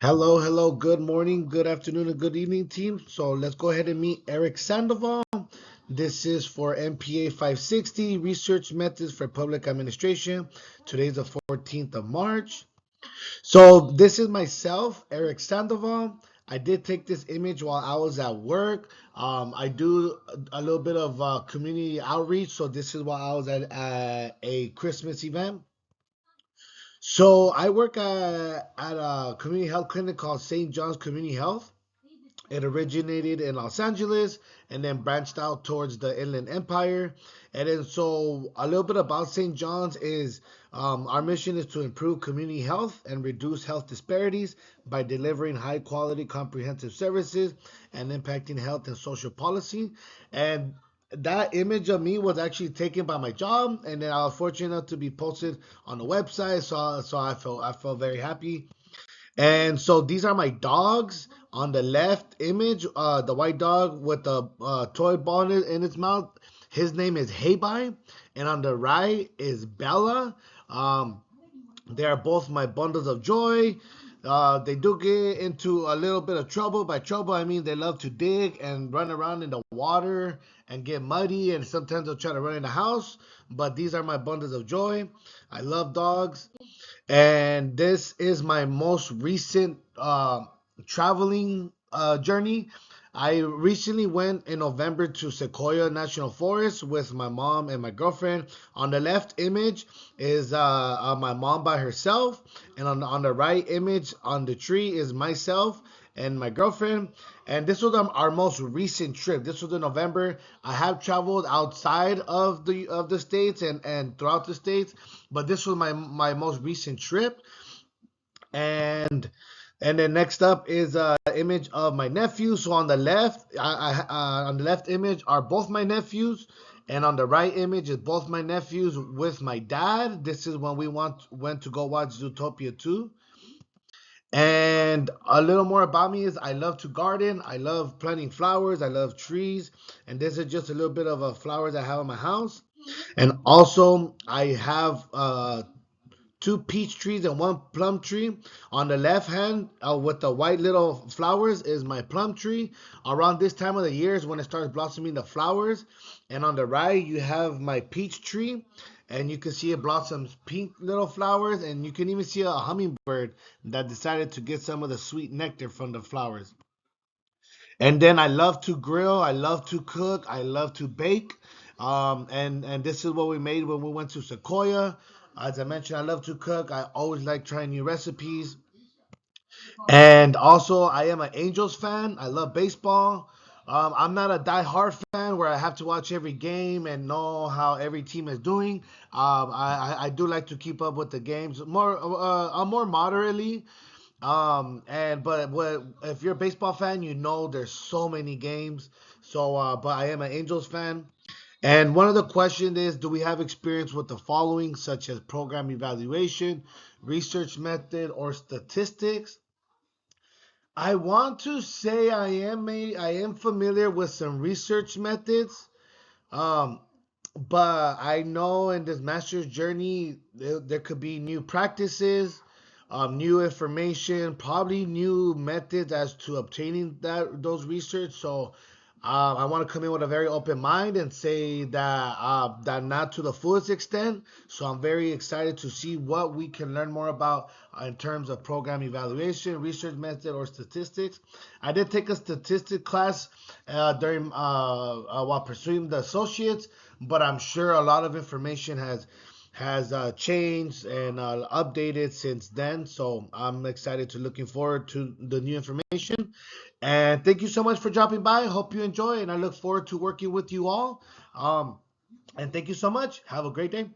Hello, hello, good morning, good afternoon, and good evening, team. So let's go ahead and meet Erik Sandoval. This is for MPA 560 Research Methods for Public Administration. Today's the 14th of March. So this is myself, Erik Sandoval. I did take this image while I was at work. I do a little bit of community outreach. So this is while I was at a Christmas event. So I work at a community health clinic called St. John's Community Health. It originated in Los Angeles and then branched out towards the Inland Empire. And then, so a little bit about St. John's is our mission is to improve community health and reduce health disparities by delivering high quality, comprehensive services and impacting health and social policy. And that image of me was actually taken by my job, and then I was fortunate enough to be posted on the website. So I felt very happy. And so these are my dogs. On the left image, the white dog with the toy ball in its mouth, his name is Heybai. And on the right is Bella. Um, they are both my bundles of joy. They do get into a little bit of trouble. By trouble, I mean they love to dig and run around in the water and get muddy, and sometimes they'll try to run in the house. But these are my bundles of joy. I love dogs. And this is my most recent traveling journey. I recently went in November to Sequoia National Forest with my mom and my girlfriend. On the left image is my mom by herself, and on the right image on the tree is myself and my girlfriend. And this was our most recent trip. This was in November. I have traveled outside of the states and throughout the states, but this was my most recent trip. And and then next up is a image of my nephew. So on the left, on the left image are both my nephews, and on the right image is both my nephews with my dad. This is when we went to go watch Zootopia 2. And a little more about me is I love to garden. I love planting flowers. I love trees. And this is just a little bit of a flowers I have in my house. And also, I have two peach trees and one plum tree. On the left hand, with the white little flowers, is my plum tree. Around this time of the year is when it starts blossoming the flowers. And on the right, you have my peach tree. And you can see it blossoms pink little flowers. And you can even see a hummingbird that decided to get some of the sweet nectar from the flowers. And then I love to grill. I love to cook. I love to bake. And this is what we made when we went to Sequoia. As I mentioned, I love to cook. I always like trying new recipes. And also, I am an Angels fan. I love baseball. I'm not a die-hard fan where I have to watch every game and know how every team is doing. I do like to keep up with the games more moderately. But if you're a baseball fan, you know there's so many games. But I am an Angels fan. And one of the questions is, do we have experience with the following, such as program evaluation, research method, or statistics? I want to say I am familiar with some research methods. Um, but I know in this master's journey, there could be new practices, new information, probably new methods as to obtaining those research. So I want to come in with a very open mind and say that not to the fullest extent. So I'm very excited to see what we can learn more about in terms of program evaluation, research method, or statistics. I did take a statistics class during while pursuing the associates, but I'm sure a lot of information has changed and updated since then. So I'm excited to looking forward to the new information. And thank you so much for dropping by. Hope you enjoy, and I look forward to working with you all. And thank you so much. Have a great day.